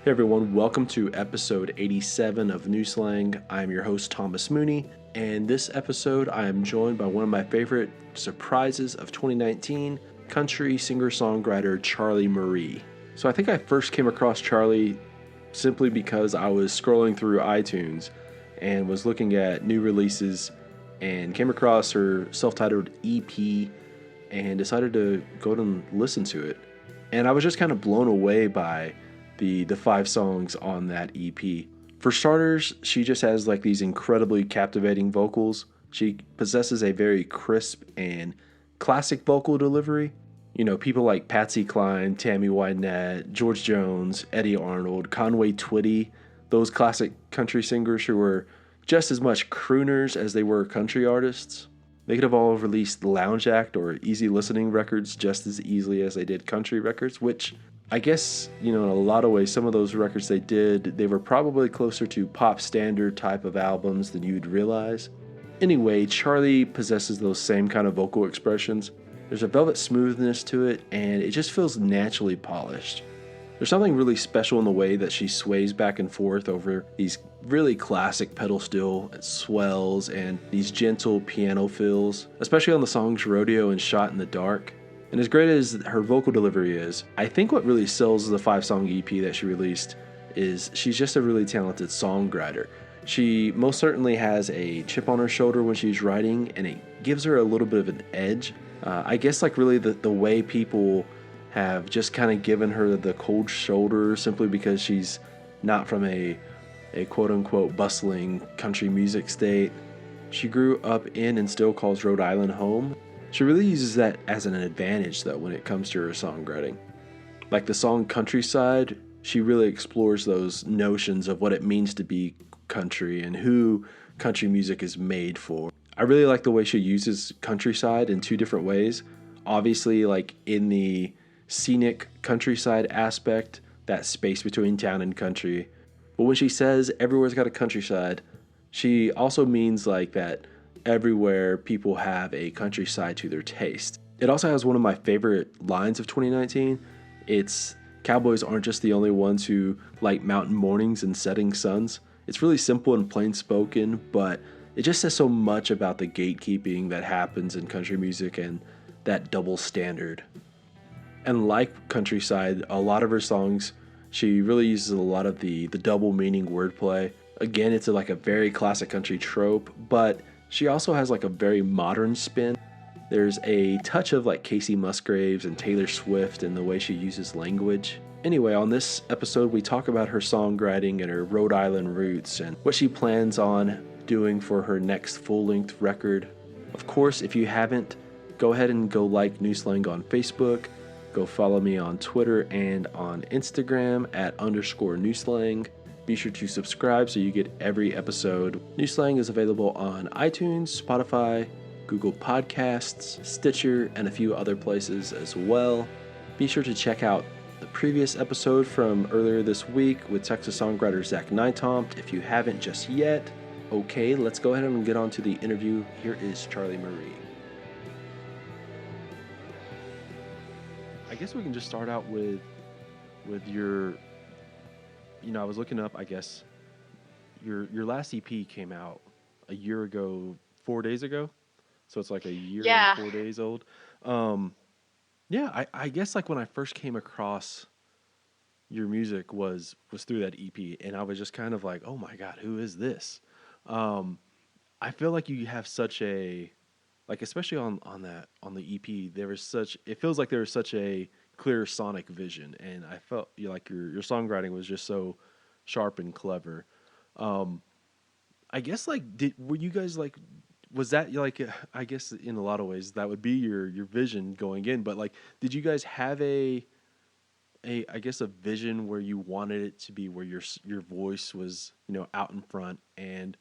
Hey everyone, welcome to episode 87 of New Slang. I'm your host Thomas Mooney, and this episode I am joined by one of my favorite surprises of 2019, country singer-songwriter Charlie Marie. So I think I first came across Charlie simply because I was scrolling through iTunes and was looking at new releases and came across her self-titled EP and decided to go and listen to it. And I was just kind of blown away by the 5 songs on that EP. For starters, she just has like these incredibly captivating vocals. She possesses a very crisp and classic vocal delivery. You know, people like Patsy Cline, Tammy Wynette, George Jones, Eddie Arnold, Conway Twitty, those classic country singers who were just as much crooners as they were country artists. They could have all released Lounge Act or easy listening records just as easily as they did country records, which I guess, in a lot of ways, some of those records they were probably closer to pop standard type of albums than you'd realize. Anyway, Charlie possesses those same kind of vocal expressions. There's a velvet smoothness to it, and it just feels naturally polished. There's something really special in the way that she sways back and forth over these really classic pedal steel swells and these gentle piano fills, especially on the songs Rodeo and Shot in the Dark. And as great as her vocal delivery is, I think what really sells the 5-song EP that she released is she's just a really talented songwriter. She most certainly has a chip on her shoulder when she's writing, and it gives her a little bit of an edge. I guess like really the way people have just kind of given her the cold shoulder simply because she's not from a quote-unquote bustling country music state. She grew up in and still calls Rhode Island home. She really uses that as an advantage, though, when it comes to her songwriting. Like the song Countryside, she really explores those notions of what it means to be country and who country music is made for. I really like the way she uses countryside in 2 different ways. Obviously, like in the scenic countryside aspect, that space between town and country. But when she says everywhere's got a countryside, she also means like that everywhere people have a countryside to their taste. It also has one of my favorite lines of 2019. It's cowboys aren't just the only ones who like mountain mornings and setting suns. It's really simple and plain spoken, but it just says so much about the gatekeeping that happens in country music and that double standard. And like Countryside, a lot of her songs, she really uses a lot of the double meaning wordplay. Again, it's like a very classic country trope, but she also has like a very modern spin. There's a touch of like Casey Musgraves and Taylor Swift in the way she uses language. Anyway, on this episode, we talk about her songwriting and her Rhode Island roots and what she plans on doing for her next full-length record. Of course, if you haven't, go ahead and go like New Slang on Facebook. Go follow me on Twitter and on Instagram at _newslang. Be sure to subscribe so you get every episode. New Slang is available on iTunes, Spotify, Google Podcasts, Stitcher, and a few other places as well. Be sure to check out the previous episode from earlier this week with Texas songwriter Zach Nightompt if you haven't just yet. Okay, let's go ahead and get on to the interview. Here is Charlie Marie. I guess we can just start out with your, I was looking up, I guess, your last EP came out a year ago, 4 days ago. So it's like a year Yeah. and 4 days old. I guess like when I first came across your music was through that EP, and I was just kind of like, oh my God, who is this? I feel like you have such a, like, especially on the EP, it feels like there was such a clear sonic vision, and I felt like your songwriting was just so sharp and clever. I guess like were you guys like, was that like, I guess in a lot of ways that would be your vision going in, but like did you guys have a I guess a vision where you wanted it to be where your voice was out in front and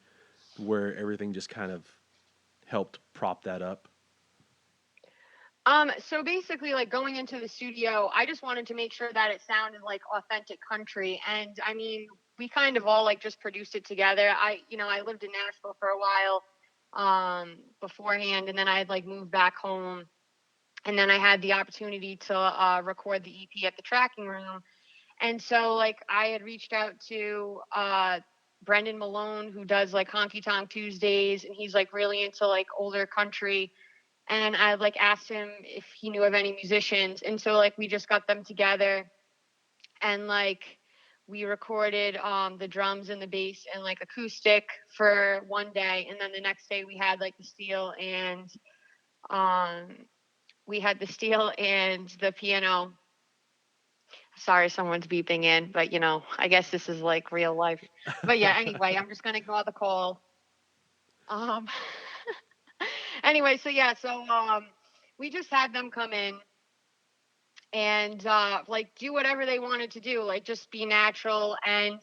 where everything just kind of helped prop that up? So basically, like going into the studio, I just wanted to make sure that it sounded like authentic country. And I mean, we kind of all like just produced it together. I lived in Nashville for a while, beforehand, and then I had like moved back home, and then I had the opportunity to record the EP at the tracking room. And so like I had reached out to Brendan Malone, who does like Honky Tonk Tuesdays, and he's like really into like older country. And I like asked him if he knew of any musicians. And so like we just got them together, and like we recorded the drums and the bass and like acoustic for one day, and then the next day um we had the steel and the piano. Sorry, someone's beeping in, but I guess this is like real life. But yeah, anyway, I'm just gonna ignore the call. Um, anyway, we just had them come in and like do whatever they wanted to do, like just be natural. And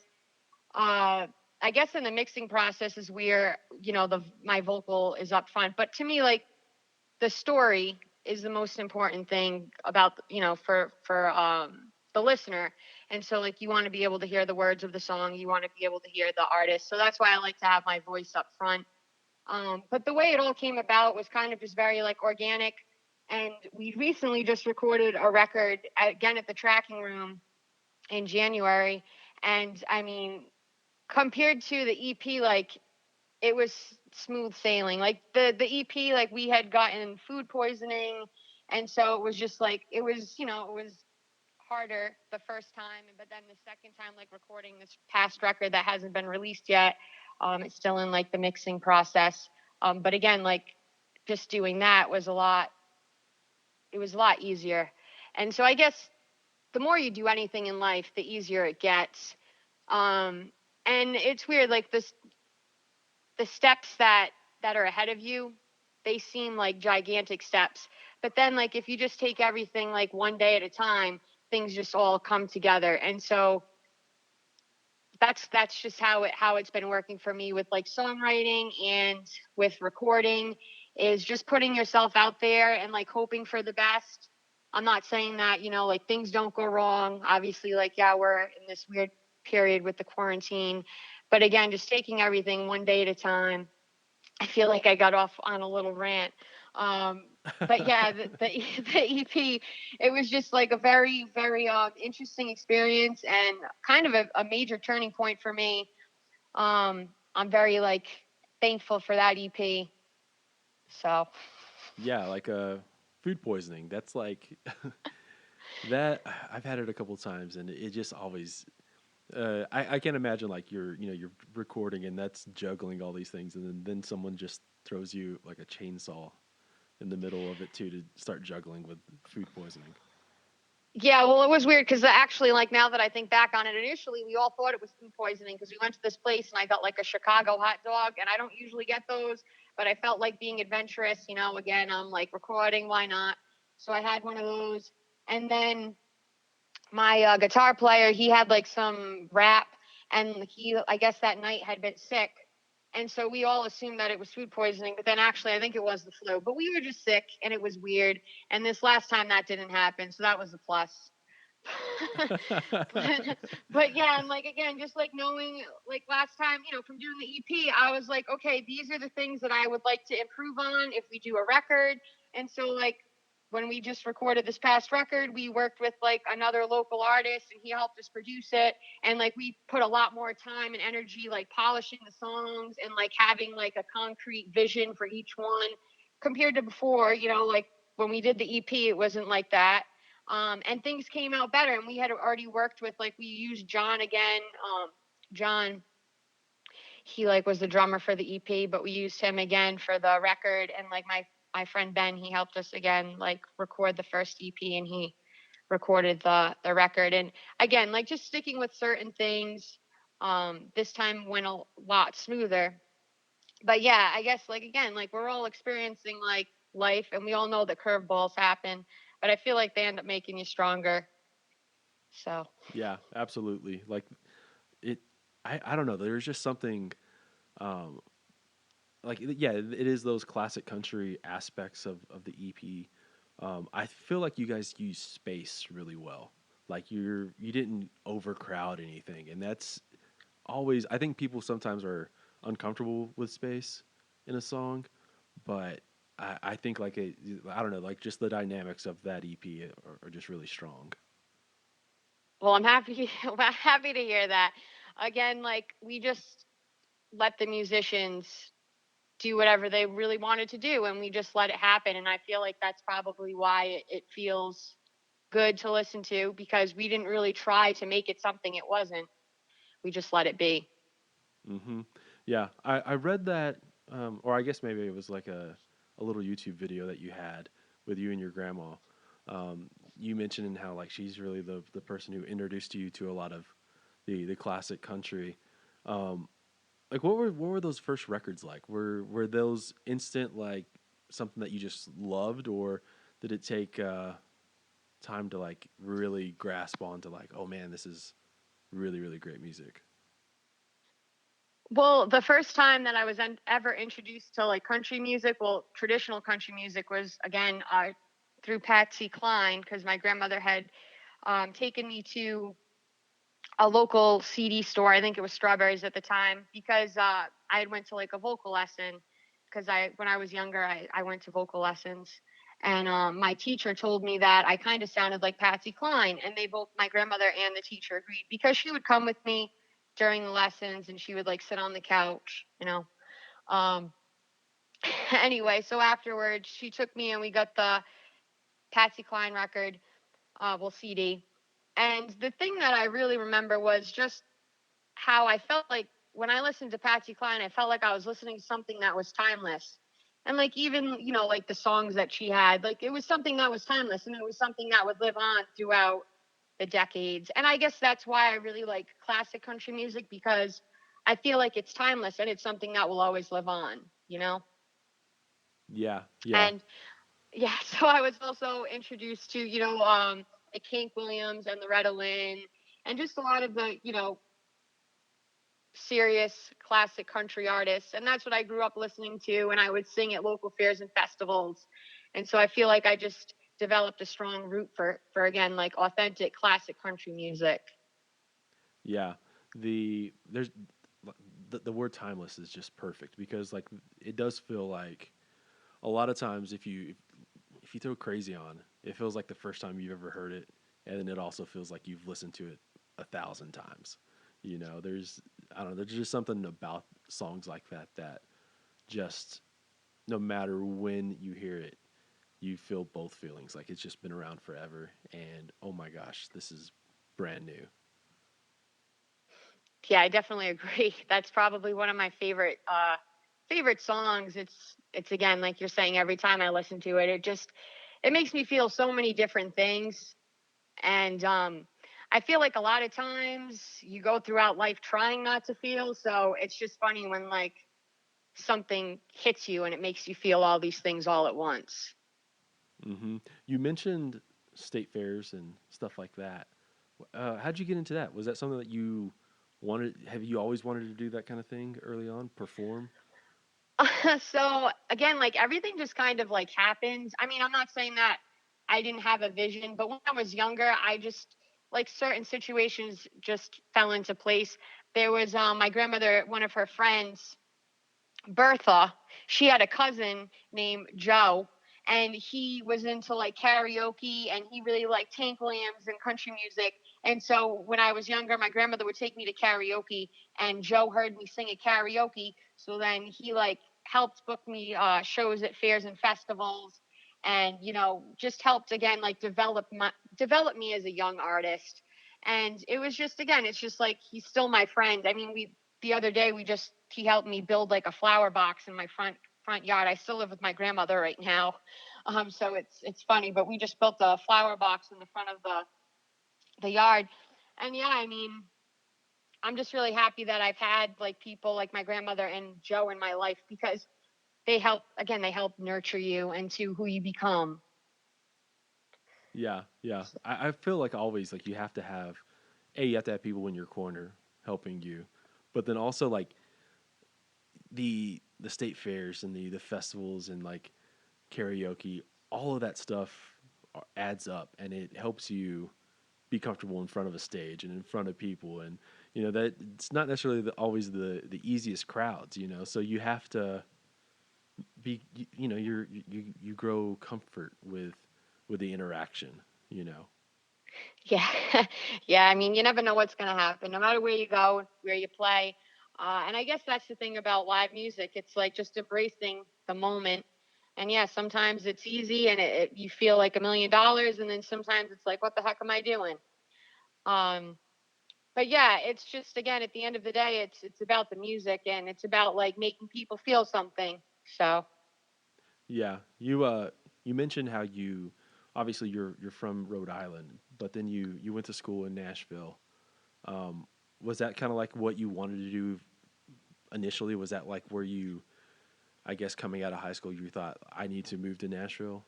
I guess in the mixing process is where the my vocal is up front. But to me, like the story is the most important thing about for the listener. And so like you want to be able to hear the words of the song, you want to be able to hear the artist. So that's why I like to have my voice up front. But the way it all came about was kind of just very like organic. And we recently just recorded a record again at the Tracking Room in January. And I mean, compared to the EP, like it was smooth sailing. Like the EP, like we had gotten food poisoning, and so it was just like it was harder the first time, but then the second time, like recording this past record that hasn't been released yet, it's still in like the mixing process. But again, like just doing that was a lot. It was a lot easier, and so I guess the more you do anything in life, the easier it gets. Um, and it's weird, like the steps that are ahead of you, they seem like gigantic steps, but then like if you just take everything like one day at a time, things just all come together. And so that's just how it's been working for me with like songwriting and with recording, is just putting yourself out there and like hoping for the best. I'm not saying that like things don't go wrong, obviously, like yeah, we're in this weird period with the quarantine, but again, just taking everything one day at a time. I feel like I got off on a little rant. Um, but yeah, the EP, it was just like a very, very interesting experience, and kind of a major turning point for me. I'm very like thankful for that EP. So Yeah, like food poisoning. That's like that. I've had it a couple times, and it just always. I can't imagine like you're recording and that's juggling all these things, and then someone just throws you like a chainsaw in the middle of it too to start juggling with food poisoning. yeah, well, it was weird because actually, like now that I think back on it, initially we all thought it was food poisoning because we went to this place and I got like a Chicago hot dog, and I don't usually get those, but I felt like being adventurous. Again, I'm like recording, why not? So I had one of those, and then my guitar player, he had like some rap, and he, I guess that night had been sick, and so we all assumed that it was food poisoning, but then actually I think it was the flu, but we were just sick and it was weird. And this last time that didn't happen, so that was a plus. but, but yeah, and like again, just like knowing, like last time, from doing the EP, I was like, okay, these are the things that I would like to improve on if we do a record. And so like when we just recorded this past record, we worked with like another local artist, and he helped us produce it. And like we put a lot more time and energy like polishing the songs and like having like a concrete vision for each one, compared to before. Like when we did the EP, it wasn't like that. And things came out better, and we had already worked with, like, we used John again. John, he like was the drummer for the EP, but we used him again for the record. And like my friend Ben, he helped us again like record the first EP, and he recorded the record. And again, like just sticking with certain things, this time went a lot smoother. But yeah, I guess like again, like we're all experiencing like life, and we all know that curveballs happen, but I feel like they end up making you stronger. So Yeah, absolutely. Like it, I don't know. There's just something, um, like yeah, it is those classic country aspects of the EP. I feel like you guys use space really well. Like you didn't overcrowd anything, and that's always. I think people sometimes are uncomfortable with space in a song, but I think like I don't know, like just the dynamics of that EP are just really strong. Well, I'm happy. I'm happy to hear that. Again, like we just let the musicians do whatever they really wanted to do, and we just let it happen. And I feel like that's probably why it feels good to listen to, because we didn't really try to make it something it wasn't. We just let it be. Hmm. Yeah, I read that, or I guess maybe it was like a little YouTube video that you had with you and your grandma. You mentioned how like she's really the person who introduced you to a lot of the classic country. Um, like what were those first records like? Were those instant like something that you just loved, or did it take time to like really grasp onto like, oh man, this is really great music? Well, the first time that I was ever introduced to like country music, well, traditional country music, was again through Patsy Cline, because my grandmother had taken me to a local CD store. I think it was Strawberries at the time, because I had went to like a vocal lesson, because I when I was younger I went to vocal lessons, and my teacher told me that I kind of sounded like Patsy Cline, and they both, my grandmother and the teacher, agreed, because she would come with me during the lessons and she would like sit on the couch, you know. Um, anyway, so afterwards she took me and we got the Patsy Cline record, well, CD. And the thing that I really remember was just how I felt like when I listened to Patsy Cline, I felt like I was listening to something that was timeless. And like even, you know, like the songs that she had, like it was something that was timeless, and it was something that would live on throughout the decades. And I guess that's why I really like classic country music, because I feel like it's timeless and it's something that will always live on, you know? Yeah, yeah. And yeah, so I was also introduced to, you know, like Hank Williams and Loretta Lynn, and just a lot of the, you know, serious classic country artists. And that's what I grew up listening to, and I would sing at local fairs and festivals. And so I feel like I just developed a strong root for again like authentic classic country music. Yeah, there's the word timeless is just perfect because like it does feel like a lot of times if you throw crazy on, it feels like the first time you've ever heard it, and then it also feels like you've listened to it 1,000 times. You know, there's I don't know, there's just something about songs like that that just no matter when you hear it, you feel both feelings. Like it's just been around forever, and oh my gosh, this is brand new. Yeah, I definitely agree. That's probably one of my favorite songs. It's again like you're saying, every time I listen to it, it makes me feel so many different things. And I feel like a lot of times you go throughout life trying not to feel, so it's just funny when like something hits you and it makes you feel all these things all at once. You mentioned state fairs and stuff like that. How'd you get into that? Was that something that you wanted? Have you always wanted to do that kind of thing early on? Perform? So again, like everything just kind of like happens. I mean, I'm not saying that I didn't have a vision, but when I was younger, I just like certain situations just fell into place. There was my grandmother, one of her friends, Bertha, she had a cousin named Joe, and he was into like karaoke, and he really liked Tank Williams and country music. And so when I was younger, my grandmother would take me to karaoke, and Joe heard me sing at karaoke. So then he like helped book me shows at fairs and festivals, and you know just helped again like develop me as a young artist. And it was just again, it's just like he's still my friend. I mean, we the other day we just he helped me build like a flower box in my front yard. I still live with my grandmother right now. So it's funny, but we just built a flower box in the front of the yard. And yeah, I mean, I'm just really happy that I've had like people like my grandmother and Joe in my life, because they help nurture you into who you become. Yeah, yeah. I feel like always like you have to have you have to have people in your corner helping you, but then also like the state fairs and the festivals and like karaoke, all of that stuff adds up, and it helps you be comfortable in front of a stage and in front of people, and you know that it's not necessarily always the easiest crowds, you know, so you have to you know you grow comfort with the interaction, you know. Yeah. Yeah. I mean, you never know what's going to happen, no matter where you go, where you play. And I guess that's the thing about live music. It's like just embracing the moment. And yeah, sometimes it's easy and you feel like $1 million. And then sometimes it's like, what the heck am I doing? Um, but yeah, it's just, again, at the end of the day, it's about the music and it's about like making people feel something. So Yeah, you mentioned how you obviously you're from Rhode Island, but then you went to school in Nashville. Um, was that kind of like what you wanted to do initially? Was that like where you, I guess, coming out of high school, you thought I need to move to Nashville?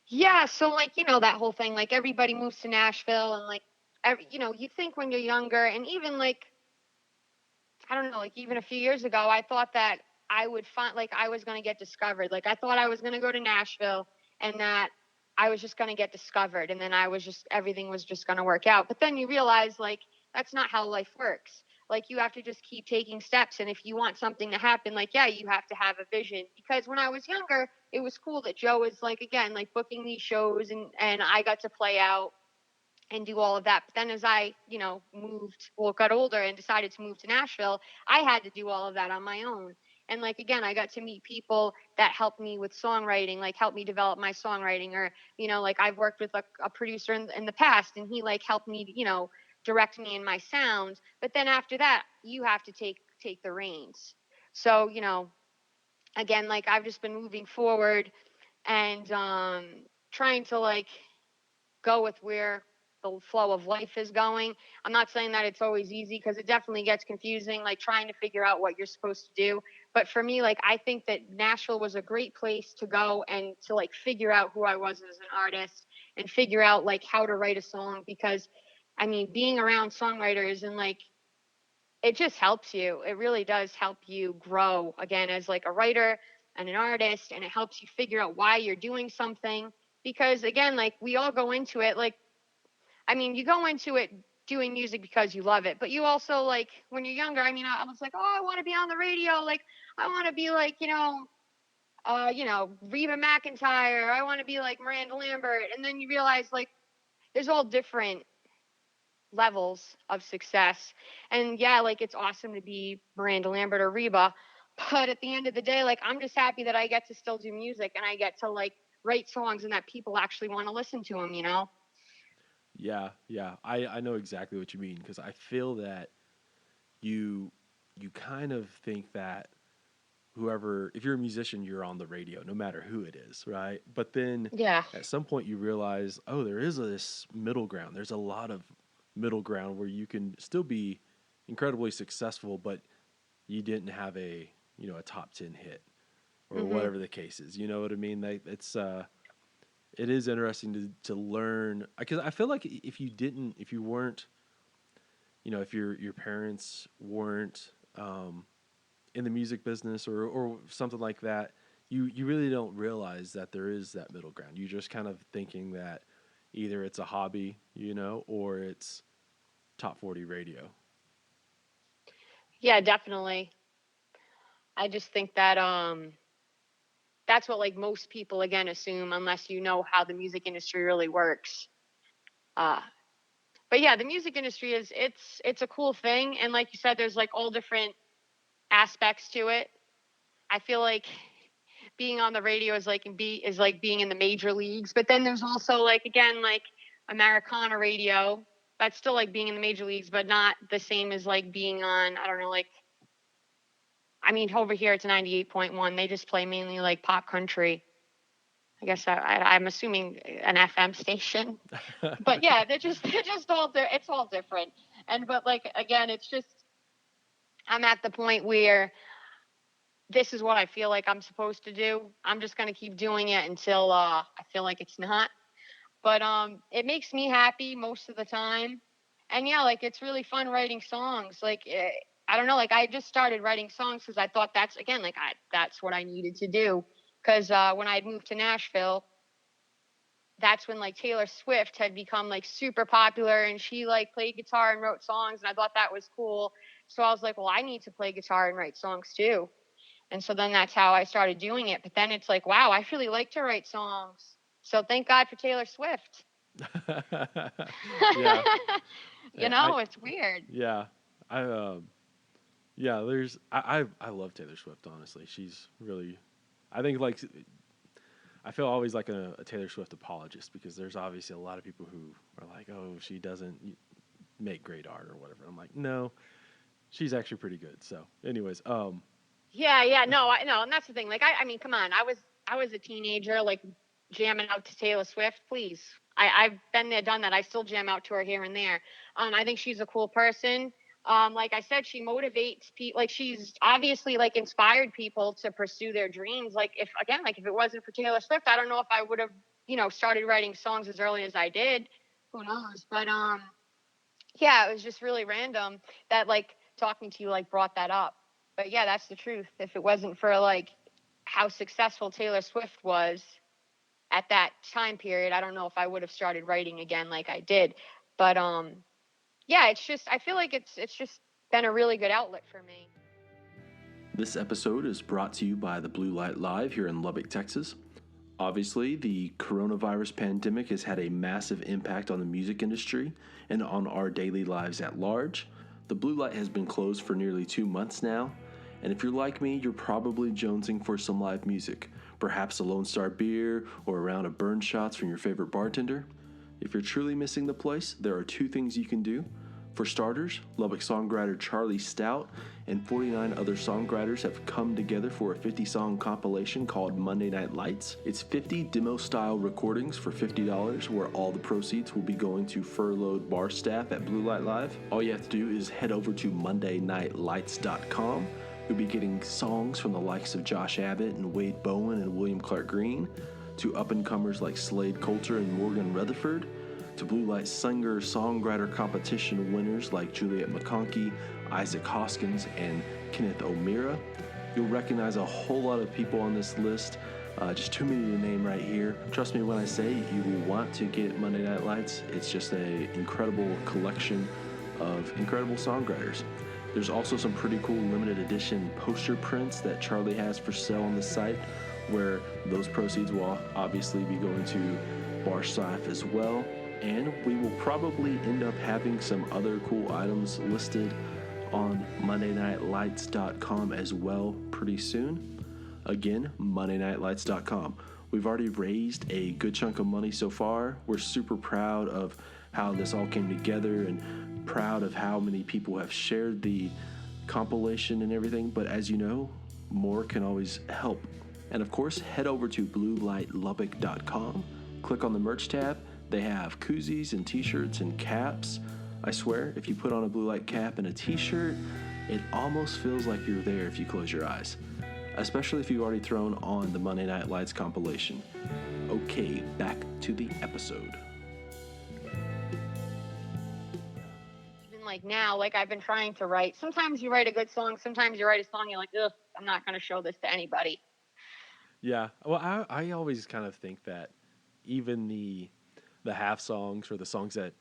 yeah, so like, that whole thing, like everybody moves to Nashville and like, you think when you're younger and even like, I don't know, like even a few years ago, I thought that I would find, like, I was going to get discovered. Like, I thought I was going to go to Nashville and that I was just going to get discovered. And then everything was just going to work out. But then you realize, like, that's not how life works. Like, you have to just keep taking steps. And if you want something to happen, like, yeah, you have to have a vision. Because when I was younger, it was cool that Joe was, like, again, like booking these shows and I got to play out and do all of that. But then as I, got older and decided to move to Nashville, I had to do all of that on my own. And like, again, I got to meet people that helped me with songwriting, like helped me develop my songwriting or, like I've worked with a producer in the past and he like helped me, direct me in my sound. But then after that, you have to take the reins. So, again, like I've just been moving forward and trying to like go with where the flow of life is going. I'm not saying that it's always easy because it definitely gets confusing, like trying to figure out what you're supposed to do. But for me, like I think that Nashville was a great place to go and to like figure out who I was as an artist and figure out like how to write a song because I mean, being around songwriters and like it just helps you. It really does help you grow again as like a writer and an artist and it helps you figure out why you're doing something because again like we all go into it like I mean, you go into it doing music because you love it, but you also like when you're younger. I mean, I was like, oh, I want to be on the radio. Like, I want to be like, Reba McEntire. I want to be like Miranda Lambert. And then you realize like there's all different levels of success. And yeah, like it's awesome to be Miranda Lambert or Reba, but at the end of the day, like I'm just happy that I get to still do music and I get to like write songs and that people actually want to listen to them. Yeah, yeah, I know exactly what you mean because I feel that you you kind of think that whoever, if you're a musician, you're on the radio, no matter who it is, right? But then Yeah. at some point you realize, oh, there is this middle ground. There's a lot of middle ground where you can still be incredibly successful, but you didn't have a top 10 hit or Mhm. whatever the case is. You know what I mean? It is interesting to learn because I feel like if you weren't, if your parents weren't in the music business or something like that, you really don't realize that there is that middle ground. You're just kind of thinking that either it's a hobby, or it's top 40 radio. Yeah, definitely. I just think that that's what like most people again assume unless you know how the music industry really works. Uh but yeah, the music industry it's a cool thing and like you said there's like all different aspects to it. I feel like being on the radio is like being in the major leagues, but then there's also like again like Americana radio. That's still like being in the major leagues, but not the same as like being on, I don't know, like I mean, over here it's 98.1. They just play mainly like pop country. I guess I'm assuming an FM station. But yeah, they're just it's all different. And but like again, it's just I'm at the point where this is what I feel like I'm supposed to do. I'm just gonna keep doing it until I feel like it's not. But it makes me happy most of the time. And yeah, like it's really fun writing songs. Like I don't know, like I just started writing songs because I thought that's again like that's what I needed to do. Because when I moved to Nashville, that's when like Taylor Swift had become like super popular and she like played guitar and wrote songs and I thought that was cool. So I was like, well, I need to play guitar and write songs too. And so then that's how I started doing it. But then it's like, wow, I really like to write songs. So thank God for Taylor Swift. Yeah. You I know, it's weird. yeah. I yeah, there's I love Taylor Swift, honestly. She's really I think like I feel always like a Taylor Swift apologist because there's obviously a lot of people who are like, "Oh, she doesn't make great art or whatever." I'm like, "No, she's actually pretty good." So, anyways, Yeah, yeah, no, I know, and that's the thing. Like, I mean, come on, I was a teenager, like jamming out to Taylor Swift. Please, I've been there, done that. I still jam out to her here and there. I think she's a cool person. Like I said, she motivates people. Like she's obviously like inspired people to pursue their dreams. Like if again, like if it wasn't for Taylor Swift, I don't know if I would have, started writing songs as early as I did. Who knows? But yeah, it was just really random that like talking to you like brought that up. But yeah, that's the truth. If it wasn't for like how successful Taylor Swift was at that time period, I don't know if I would have started writing again like I did. But yeah, it's just I feel like it's just been a really good outlet for me. this episode is brought to you by the Blue Light Live here in Lubbock, Texas. Obviously, the coronavirus pandemic has had a massive impact on the music industry and on our daily lives at large. The Blue Light has been closed for nearly 2 months now, and if you're like me, you're probably jonesing for some live music, perhaps a Lone Star beer or a round of burn shots from your favorite bartender. If you're truly missing the place, there are two things you can do. For starters, Lubbock songwriter Charlie Stout and 49 other songwriters have come together for a 50-song compilation called Monday Night Lights. It's 50 demo-style recordings for $50, where all the proceeds will be going to furloughed bar staff at Blue Light Live. All you have to do is head over to mondaynightlights.com. You'll be getting songs from the likes of Josh Abbott and Wade Bowen and William Clark Green, to up-and-comers like Slade Coulter and Morgan Rutherford, to Blue Light singer-songwriter competition winners like Juliet McConkey, Isaac Hoskins, and Kenneth O'Meara. You'll recognize a whole lot of people on this list, just too many to name right here. Trust me when I say you will want to get Monday Night Lights. It's just an incredible collection of incredible songwriters. There's also some pretty cool limited edition poster prints that Charlie has for sale on the site, where those proceeds will obviously be going to bar staff as well. And we will probably end up having some other cool items listed on mondaynightlights.com as well pretty soon. Again, mondaynightlights.com. We've already raised a good chunk of money so far. We're super proud of how this all came together and proud of how many people have shared the compilation and everything. But as you know, more can always help. And of course, head over to bluelightlubbock.com, click on the merch tab. They have koozies and t-shirts and caps. I swear, if you put on a blue light cap and a t-shirt, it almost feels like you're there if you close your eyes, especially if you've already thrown on the Monday Night Lights compilation. Okay, back to the episode. Even like now, like I've been trying to write. Sometimes you write a good song. Sometimes you write a song. You're like, ugh, I'm not going to show this to anybody. Yeah, well, I always kind of think that even the half songs or the songs that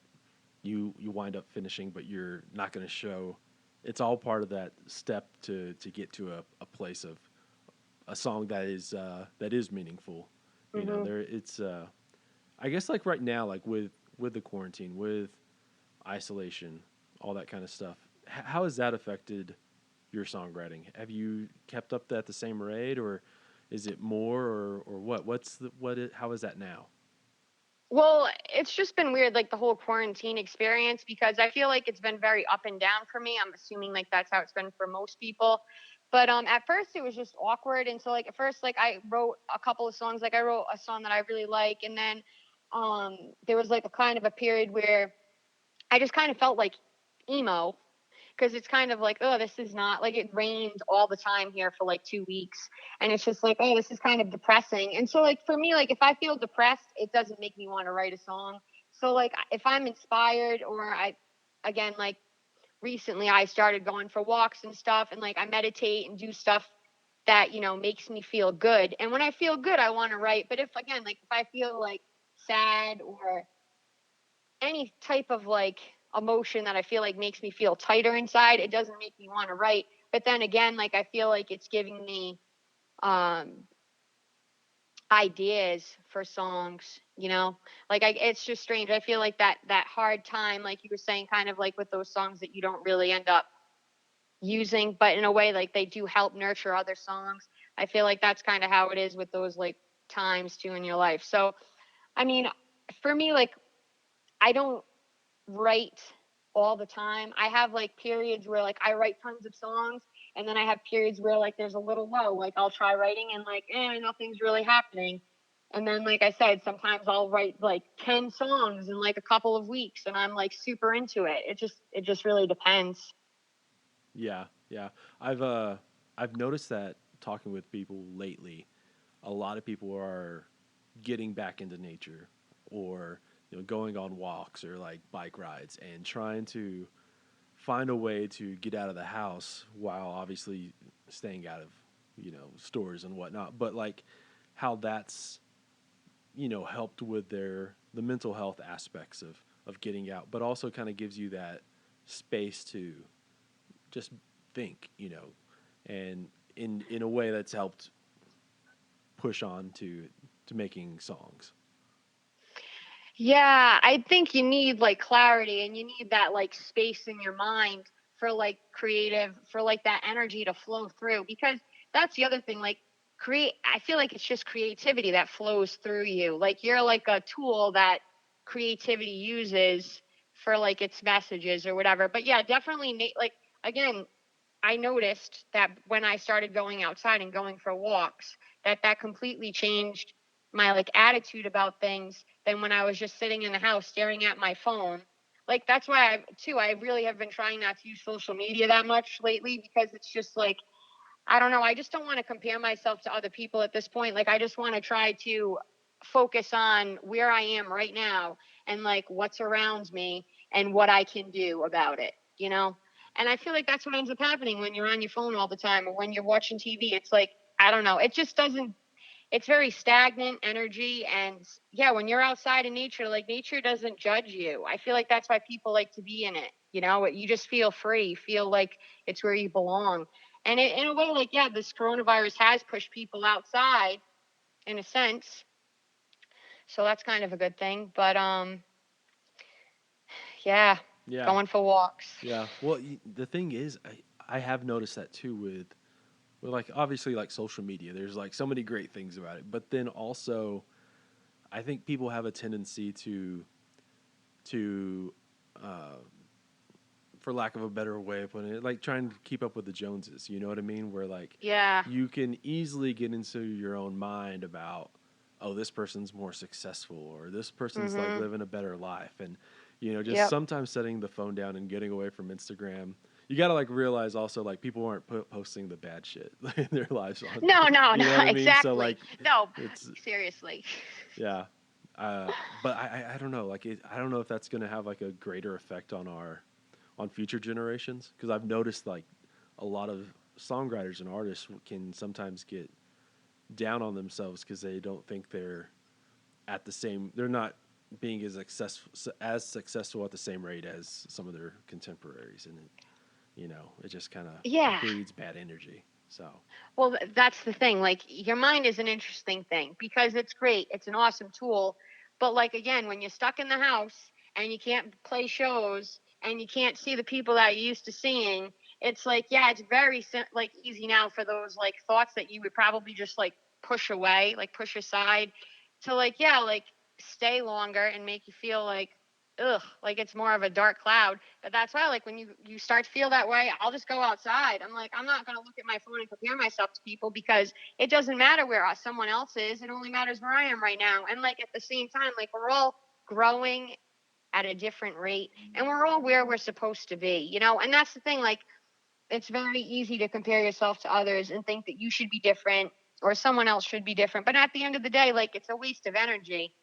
you wind up finishing but you're not going to show, it's all part of that step to get to a place of a song that is meaningful. You know, there it's I guess like right now, like with the quarantine, with isolation, all that kind of stuff. How has that affected your songwriting? Have you kept up at the same rate, or is it more, or what? How is that now? Well, it's just been weird, like the whole quarantine experience, because I feel like it's been very up and down for me. I'm assuming like that's how it's been for most people. But at first it was just awkward. And so like at first, like I wrote a couple of songs, like I wrote a song that I really like. And then there was like a kind of a period where I just kind of felt like emo, because it's kind of like, oh, this is not like it rained all the time here for like 2 weeks. And it's just like, oh, this is kind of depressing. And so, like, for me, like, if I feel depressed, it doesn't make me want to write a song. So, like, if I'm inspired, or again, like, recently I started going for walks and stuff, and like, I meditate and do stuff that, makes me feel good. And when I feel good, I want to write. But if, again, like, if I feel like sad or any type of like emotion that I feel like makes me feel tighter inside, it doesn't make me want to write. But then again, like I feel like it's giving me um ideas for songs, like it's just strange. I feel like that hard time, like you were saying, kind of like with those songs that you don't really end up using, but in a way like they do help nurture other songs. I feel like that's kind of how it is with those like times too in your life. So I mean, for me, like, I don't write all the time. I have like periods where like I write tons of songs, and then I have periods where like there's a little low. Like I'll try writing and like nothing's really happening. And then like I said, sometimes I'll write like 10 songs in like a couple of weeks and I'm like super into it. It just really depends. Yeah, yeah. I've noticed that talking with people lately, a lot of people are getting back into nature, or going on walks or like bike rides and trying to find a way to get out of the house while obviously staying out of stores and whatnot. But like how that's helped with the mental health aspects of getting out, but also kind of gives you that space to just think, and in a way that's helped push on to making songs. Yeah, I think you need like clarity and you need that like space in your mind for like creative, for like that energy to flow through, because that's the other thing. Like, I feel like it's just creativity that flows through you. Like, you're like a tool that creativity uses for like its messages or whatever. But yeah, definitely, like, again, I noticed that when I started going outside and going for walks, that completely changed my like attitude about things than when I was just sitting in the house staring at my phone. Like, that's why I really have been trying not to use social media that much lately, because it's just like, I don't know, I just don't want to compare myself to other people at this point. Like, I just want to try to focus on where I am right now and like what's around me and what I can do about it. And I feel like that's what ends up happening when you're on your phone all the time or when you're watching TV. It's like, I don't know, it just doesn't, it's very stagnant energy. And yeah, when you're outside in nature, like, nature doesn't judge you. I feel like that's why people like to be in it. You just feel free, feel like it's where you belong. And in a way, like, yeah, this coronavirus has pushed people outside in a sense. So that's kind of a good thing. But yeah, Yeah, going for walks. yeah. Well, the thing is, I have noticed that too with like obviously like social media. There's like so many great things about it, but then also I think people have a tendency to uh, for lack of a better way of putting it, like trying to keep up with the Joneses. You know what I mean? Where like Yeah. you can easily get into your own mind about, oh, this person's more successful or this person's like Mhm. living a better life, and just Yep. sometimes setting the phone down and getting away from Instagram. You got to like realize also like people aren't posting the bad shit in their lives on, No, no, you no, know what I mean? So exactly. like No, it's seriously. yeah. But I don't know. Like I don't know if that's going to have like a greater effect on future generations, because I've noticed like a lot of songwriters and artists can sometimes get down on themselves because they don't think they're not being as successful at the same rate as some of their contemporaries, and it just kind of Yeah. breeds bad energy. So Well, that's the thing. Like, your mind is an interesting thing because it's great. It's an awesome tool. But, like, again, when you're stuck in the house and you can't play shows and you can't see the people that you used to seeing, it's like, yeah, it's very like easy now for those like thoughts that you would probably just like push away, like push aside, to like, yeah, like stay longer and make you feel like, ugh, like it's more of a dark cloud. But that's why, like, when you start to feel that way, I'll just go outside. I'm like, I'm not gonna look at my phone and compare myself to people, because it doesn't matter where someone else is. It only matters where I am right now. And like, at the same time, like, we're all growing at a different rate, and we're all where we're supposed to be. And that's the thing. Like, it's very easy to compare yourself to others and think that you should be different or someone else should be different. But at the end of the day, like, it's a waste of energy.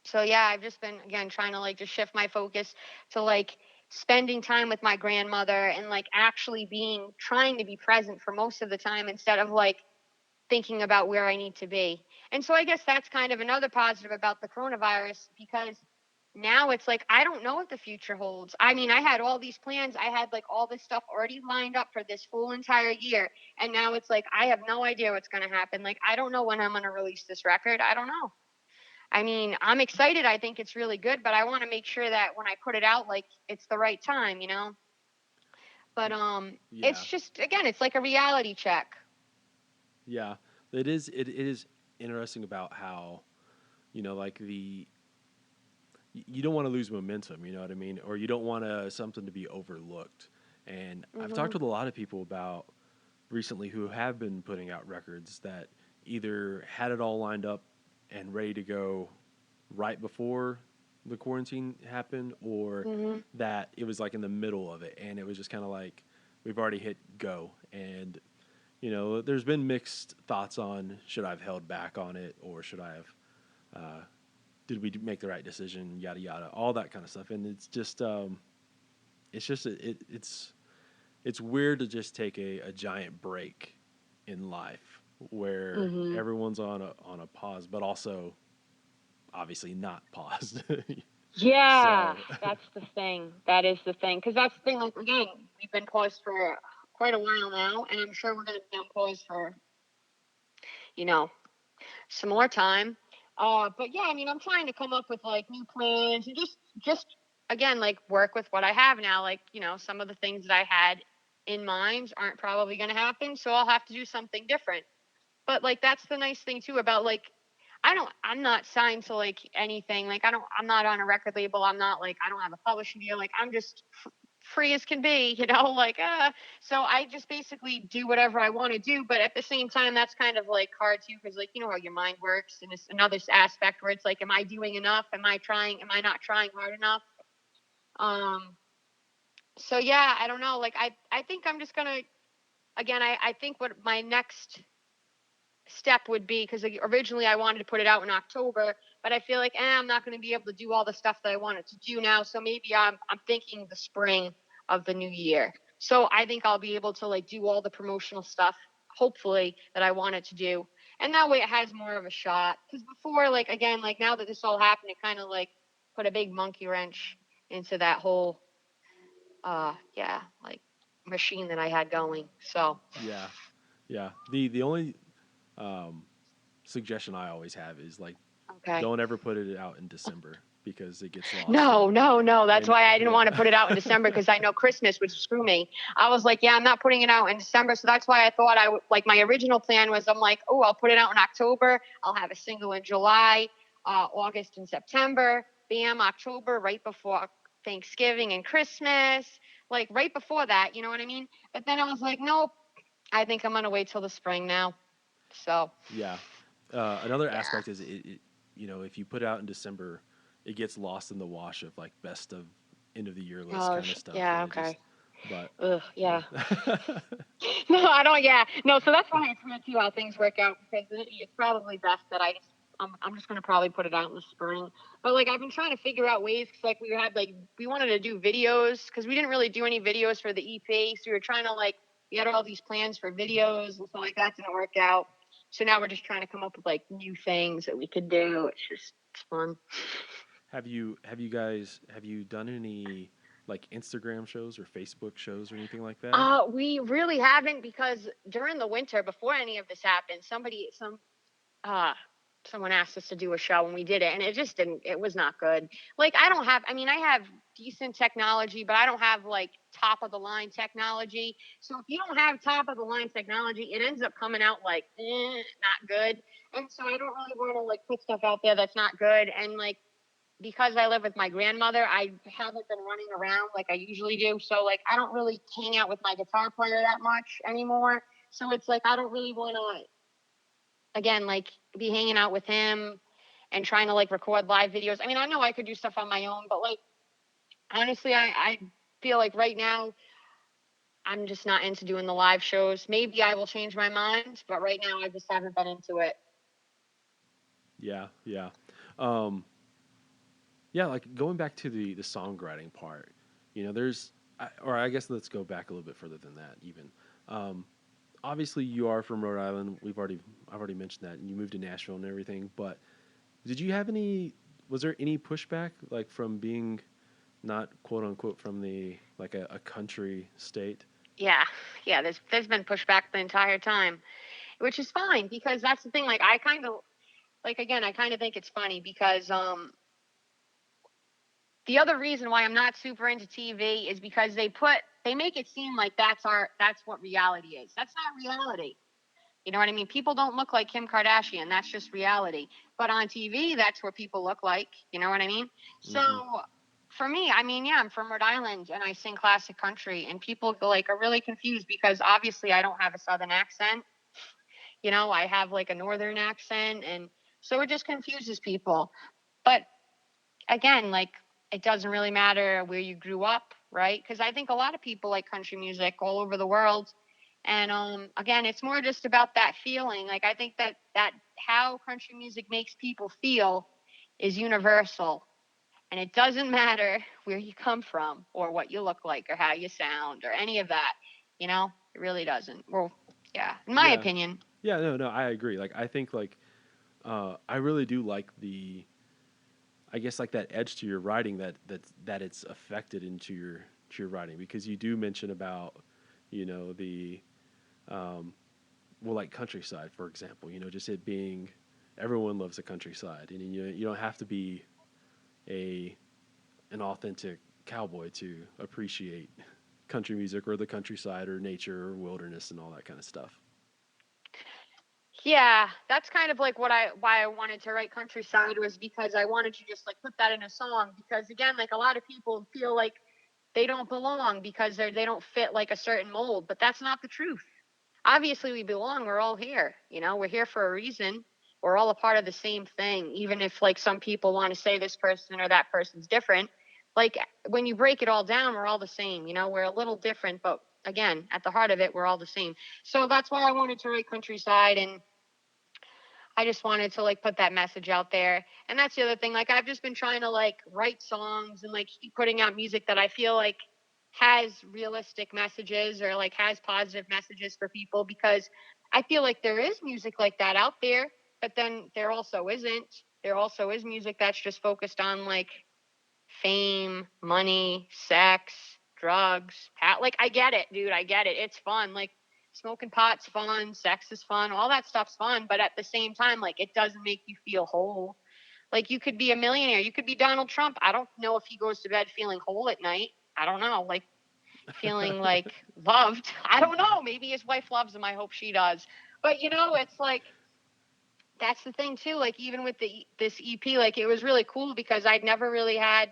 So yeah, I've just been, again, trying to like just shift my focus to like spending time with my grandmother and like actually trying to be present for most of the time instead of like thinking about where I need to be. And so I guess that's kind of another positive about the coronavirus, because now it's like I don't know what the future holds. I mean, I had all these plans. I had like all this stuff already lined up for this full entire year. And now it's like I have no idea what's going to happen. Like I don't know when I'm going to release this record. I don't know. I mean, I'm excited. I think it's really good, but I want to make sure that when I put it out like it's the right time, you know? But Yeah, it's just again, it's like a reality check. yeah. It is interesting about how, like you don't want to lose momentum, you know what I mean? Or you don't want something to be overlooked. And I've talked Mhm. with a lot of people about recently who have been putting out records that either had it all lined up and ready to go right before the quarantine happened, or Mhm. that it was like in the middle of it and it was just kind of like we've already hit go. And there's been mixed thoughts on should I have held back on it, or should I have did we make the right decision, yada yada, all that kind of stuff. And it's just it's weird to just take a giant break in life where Mhm. everyone's on a pause, but also obviously not paused. Yeah, So that's the thing. That is the thing. Because that's the thing. Like again, we've been paused for quite a while now, and I'm sure we're going to be on pause for you know some more time. But yeah, I mean, I'm trying to come up with like new plans and just again like work with what I have now. Like some of the things that I had in mind aren't probably going to happen, so I'll have to do something different. But like that's the nice thing too about like I'm not signed to like anything. Like I'm not on a record label. I'm not like I don't have a publishing deal. Like I'm just free as can be, like so I just basically do whatever I want to do, but at the same time that's kind of like hard too because like how your mind works, and it's another aspect where it's like am I doing enough, am I not trying hard enough. um so yeah, I don't know, like I think I'm just gonna again I think what my next step would be, because like, originally I wanted to put it out in October, but I feel like I'm not going to be able to do all the stuff that I wanted to do now. So maybe I'm thinking the spring of the new year. So I think I'll be able to like do all the promotional stuff, hopefully, that I wanted to do, and that way it has more of a shot. Because before, like again, like now that this all happened, it kind of like put a big monkey wrench into that whole yeah, like machine that I had going. So yeah, yeah. The only um, suggestion I always have is like okay. don't ever put it out in December because it gets lost No, no, no. That's and why I didn't yeah. want to put it out in December, because I know Christmas would screw me. I was like, yeah, I'm not putting it out in December. So that's why I thought I would, like, my original plan was I'm like, oh, I'll put it out in October. I'll have a single in July, August, and September. Bam, October, right before Thanksgiving and Christmas, like right before that. You know what I mean? But then I was like, nope, I think I'm going to wait till the spring now. So, Yeah. Another yeah. aspect is if you put it out in December, it gets lost in the wash of like best of end of the year list Oh, kind of stuff, and yeah, it just, okay. but Ugh, yeah. yeah. No, I don't. Yeah, no. So that's why it's weird too how things work out, because it's probably best that I'm just gonna probably put it out in the spring. But like I've been trying to figure out ways, because like we wanted to do videos, because we didn't really do any videos for the EP, so we were trying to like we had all these plans for videos, and so like that didn't work out. So now we're just trying to come up with like new things that we could do. It's fun. Have you done any like Instagram shows or Facebook shows or anything like that? We really haven't, because during the winter, before any of this happened, uh someone asked us to do a show and we did it, and it just didn't, it was not good. Like I mean I have decent technology, but I don't have like top of the line technology. So if you don't have top of the line technology, it ends up coming out like not good. And so I don't really want to like put stuff out there that's not good. And like because I live with my grandmother, I haven't been running around like I usually do. So like I don't really hang out with my guitar player that much anymore. So it's like I don't really want to again like be hanging out with him and trying to like record live videos. I mean, I know I could do stuff on my own, but like honestly, I feel like right now I'm just not into doing the live shows. Maybe I will change my mind, but right now I just haven't been into it. Yeah, yeah. Um, yeah, like going back to the songwriting part, or I guess let's go back a little bit further than that even. Um, Obviously you are from Rhode Island. I've already mentioned that, and you moved to Nashville and everything. But did you have any was there any pushback like from being not quote unquote from the like a country state? Yeah, yeah. There's been pushback the entire time, which is fine because that's the thing. Like I kind of like again, I kind of think it's funny because the other reason why I'm not super into TV is because they make it seem like that's what reality is. That's not reality. You know what I mean? People don't look like Kim Kardashian. That's just reality. But on TV, that's what people look like. You know what I mean? So Mm-hmm. for me, I mean, yeah, I'm from Rhode Island and I sing classic country, and people like are really confused because obviously I don't have a Southern accent. You know, I have like a Northern accent, and so it just confuses people. But again, like it doesn't really matter where you grew up, right? Because I think a lot of people like country music all over the world. And again, it's more just about that feeling. Like I think that how country music makes people feel is universal. And it doesn't matter where you come from or what you look like or how you sound or any of that. You know, it really doesn't. Well, yeah, in my Yeah. opinion. Yeah, no, I agree. Like I think like I really do like the I guess like that edge to your writing that it's affected into your writing because you do mention about the um well like countryside for example, just it being everyone loves the countryside and you don't have to be a an authentic cowboy to appreciate country music or the countryside or nature or wilderness and all that kind of stuff. Yeah, that's kind of like why I wanted to write countryside was because I wanted to just like put that in a song because again, like a lot of people feel like they don't belong because they don't fit like a certain mold, but that's not the truth. Obviously we belong, we're all here, you know, we're here for a reason. We're all a part of the same thing, even if like some people want to say this person or that person's different. Like when you break it all down, we're all the same, you know, we're a little different, but again, at the heart of it, we're all the same. So that's why I wanted to write countryside, and I just wanted to like put that message out there. And that's the other thing. Like I've just been trying to like write songs and like keep putting out music that I feel like has realistic messages or like has positive messages for people because I feel like there is music like that out there, but then there also isn't. There also is music that's just focused on like fame, money, sex, drugs. Like I get it, dude. I get it. It's fun. Like smoking pot's fun, sex is fun, all that stuff's fun. But at the same time, like it doesn't make you feel whole. Like you could be a millionaire, you could be Donald Trump. I don't know if he goes to bed feeling whole at night. I don't know. Like feeling like loved. I don't know. Maybe his wife loves him. I hope she does. But you know, it's like that's the thing too. Like even with this EP, like it was really cool because I'd never really had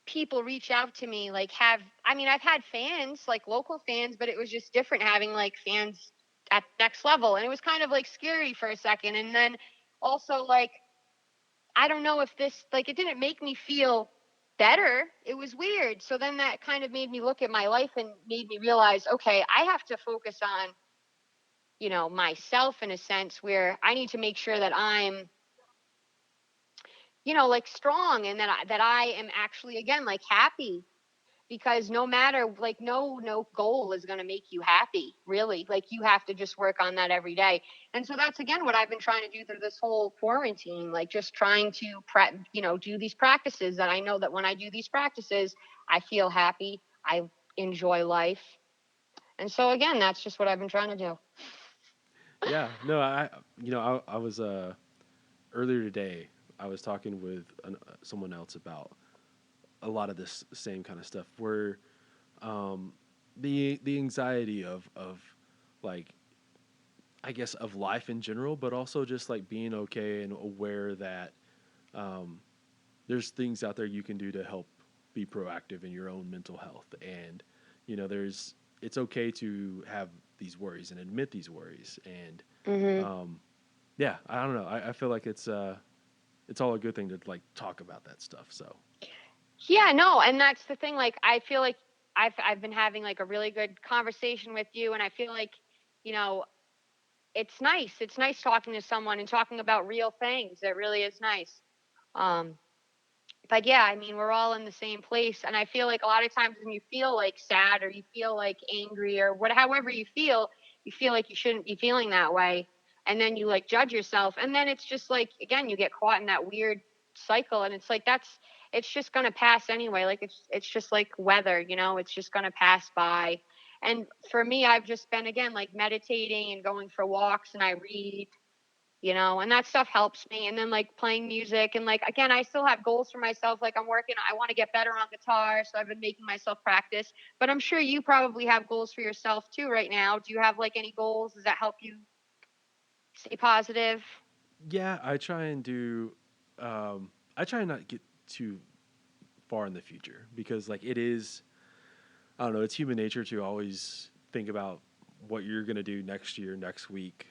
people reach out to me like have I mean I've had fans like local fans, but it was just different having like fans at next level, and it was kind of like scary for a second. And then also like I don't know if this like it didn't make me feel better. It was weird. So then that kind of made me look at my life and made me realize, okay, I have to focus on, you know, myself in a sense where I need to make sure that I'm, you know, like strong, and that I am actually again like happy, because no matter like no goal is going to make you happy, really. Like you have to just work on that every day. And so that's again what I've been trying to do through this whole quarantine, like just trying to you know, do these practices that I know that when I do these practices I feel happy, I enjoy life. And so again, that's just what I've been trying to do. Yeah, no, I was earlier today I was talking with someone else about a lot of this same kind of stuff where um, the anxiety of like I guess of life in general, but also just like being okay and aware that um, there's things out there you can do to help be proactive in your own mental health, and there's it's okay to have these worries and admit these worries, and Hmm. um, yeah, I don't know, I feel like it's all a good thing to like talk about that stuff. So Yeah, no, and that's the thing. Like I feel like I've been having like a really good conversation with you, and I feel like, you know, it's nice. It's nice talking to someone and talking about real things. It really is nice. Um, but yeah, I mean, we're all in the same place, and I feel like a lot of times when you feel like sad or you feel like angry or however you feel like you shouldn't be feeling that way, and then you like judge yourself, and then it's just like again, you get caught in that weird cycle, and it's like it's just going to pass anyway. Like it's just like weather, it's just going to pass by. And for me, I've just been, again, like meditating and going for walks, and I read, and that stuff helps me. And then like playing music, and like, again, I still have goals for myself. Like I want to get better on guitar, so I've been making myself practice. But I'm sure you probably have goals for yourself too right now. Do you have like any goals? Does that help you stay positive? Yeah, I try and do. I try and not get too far in the future because, like, it is. I don't know. It's human nature to always think about what you're gonna do next year, next week,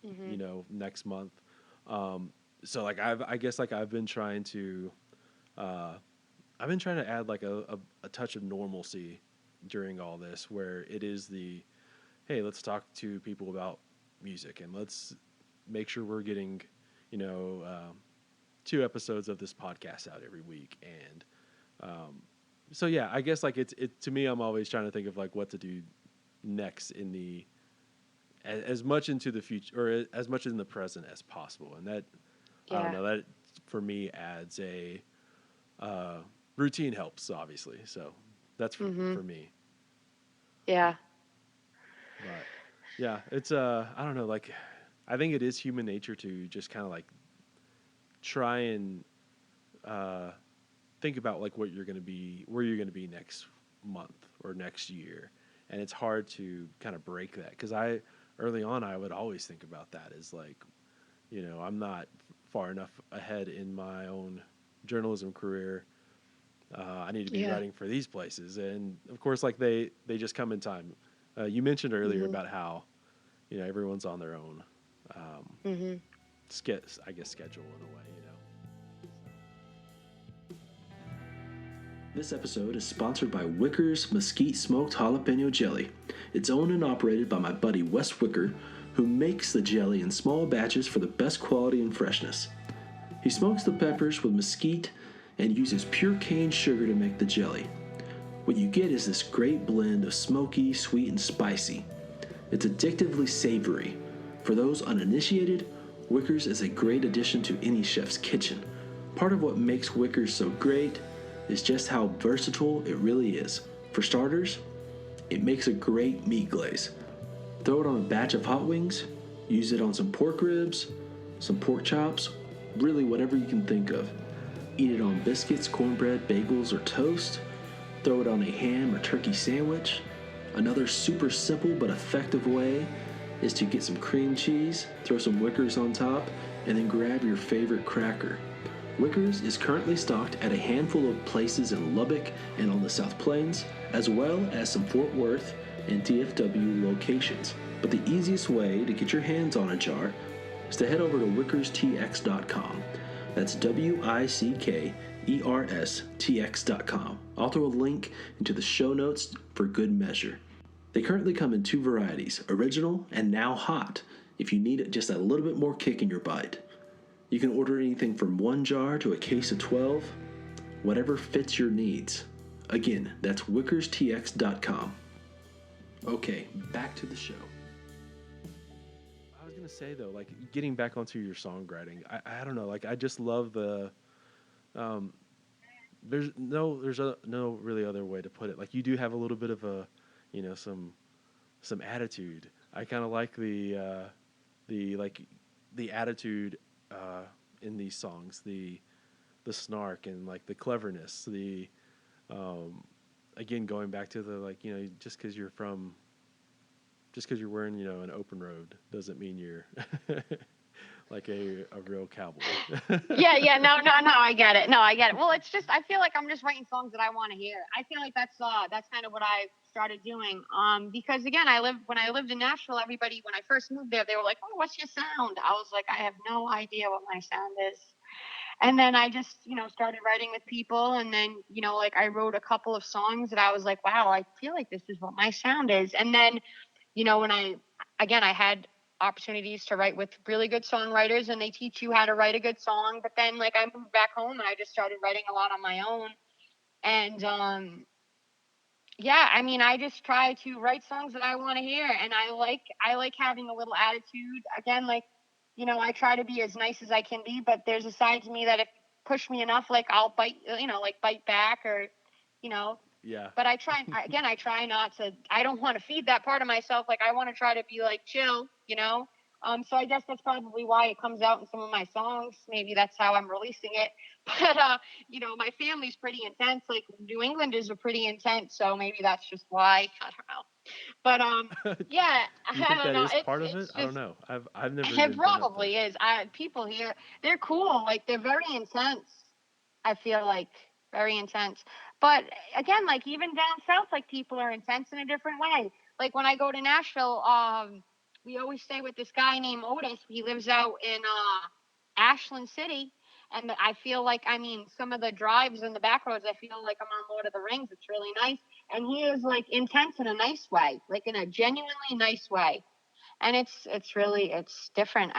Hmm. next month. Um, so like I guess like uh, I've been trying to add like a touch of normalcy during all this, where it is hey, let's talk to people about music and let's make sure we're getting, you know, 2 episodes of this podcast out every week. And um, so yeah, I guess like it to me, I'm always trying to think of like what to do next in the as much into the future or as much in the present as possible. And that I don't Yeah. know that for me adds a uh, routine helps obviously. So that's Hmm. for me. Yeah. But yeah, it's I don't know, like I think it is human nature to just kind of like try and uh think about like what you're going to be where you're going to be next month or next year. And it's hard to kind of break that cuz I early on I would always think about that as like, I'm not far enough ahead in my own journalism career. I need to be Yeah. writing for these places, and of course, like they just come in time. You mentioned earlier Hmm. about how everyone's on their own, um, Hmm. I guess schedule in a way. This episode is sponsored by Wicker's Mesquite Smoked Jalapeno Jelly. It's owned and operated by my buddy Wes Wicker, who makes the jelly in small batches for the best quality and freshness. He smokes the peppers with mesquite and uses pure cane sugar to make the jelly. What you get is this great blend of smoky, sweet, and spicy. It's addictively savory. For those uninitiated, Wickers is a great addition to any chef's kitchen. Part of what makes Wickers so great is just how versatile it really is. For starters, it makes a great meat glaze. Throw it on a batch of hot wings, use it on some pork ribs, some pork chops, really whatever you can think of. Eat it on biscuits, cornbread, bagels, or toast. Throw it on a ham or turkey sandwich. Another super simple but effective way is to get some cream cheese, throw some Wickers on top, and then grab your favorite cracker. Wickers is currently stocked at a handful of places in Lubbock and on the South Plains, as well as some Fort Worth and DFW locations. But the easiest way to get your hands on a jar is to head over to wickerstx.com. That's WICKERSTX.com. I'll throw a link into the show notes for good measure. They currently come in 2 varieties, original and now hot, if you need just a little bit more kick in your bite. You can order anything from 1 jar to a case of 12, whatever fits your needs. Again, that's wickerstx.com. Okay, back to the show. I was gonna say though, like getting back onto your songwriting, I don't know, like I just love um, there's no really other way to put it. Like you do have a little bit of a, some attitude. I kind of like the like the attitude in these songs, the snark and like the cleverness, the um, again going back to the like just because you're wearing an open road doesn't mean you're like a real cowboy. Yeah, yeah, no, no, no, I get it. No, I get it. Well, it's just I feel like I'm just writing songs that I want to hear. I feel like that's kind of what I started doing. Because again, when I lived in Nashville, everybody when I first moved there, they were like, "Oh, what's your sound?" I was like, "I have no idea what my sound is." And then I just, started writing with people, and then, like I wrote a couple of songs that I was like, "Wow, I feel like this is what my sound is." And then when I had opportunities to write with really good songwriters, and they teach you how to write a good song. But then, like, I moved back home and I just started writing a lot on my own. And, yeah, I mean, I just try to write songs that I want to hear. And I like having a little attitude again, like, I try to be as nice as I can be, but there's a side to me that push me enough, like I'll bite, like bite back, or, you know, Yeah. but I try, again, I try not to, I don't want to feed that part of myself. Like I want to try to be like chill, so I guess that's probably why it comes out in some of my songs. Maybe that's how I'm releasing it. But, my family's pretty intense. Like New England is a pretty intense. So maybe that's just why. I don't know. But, yeah, Do you I think don't that know. is part of it? It's I don't just, know. I've never it even been up there. probably is. People here, they're cool. Like they're very intense. I feel like very intense. But again, like even down south, like people are intense in a different way. Like when I go to Nashville, we always stay with this guy named Otis. He lives out in Ashland City. And I feel like, some of the drives and the back roads, I feel like I'm on Lord of the Rings. It's really nice. And he is like intense in a nice way, like in a genuinely nice way. And it's different.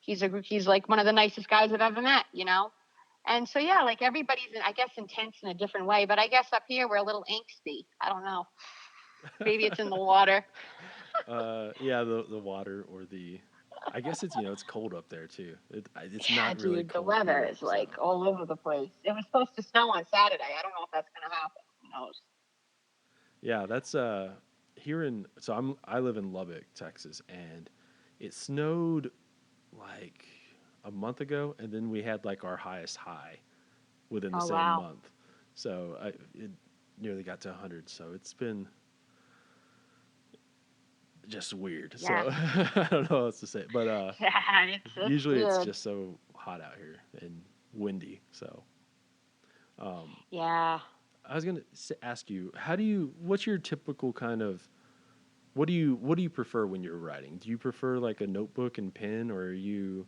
He's like one of the nicest guys I've ever met. And so, yeah, like everybody's, I guess, intense in a different way. But I guess up here we're a little angsty. I don't know. Maybe it's in the water. Yeah, the water or the. I guess it's cold up there too. It's Yeah, not really dude, the cold weather here, is so. like all over the place. It was supposed to snow on Saturday. I don't know if that's going to happen. Who knows? Yeah, that's here in so I live in Lubbock, Texas, and it snowed like a month ago, and then we had like our highest high within the Oh, same wow. month. So it nearly got to 100. So it's been just weird. Yeah. So I don't know what else to say, but Yeah, it's usually it's weird. just so hot out here and windy. So um, Yeah. I was gonna ask you, what's your typical kind of what do you prefer when you're writing? Do you prefer like a notebook and pen, or are you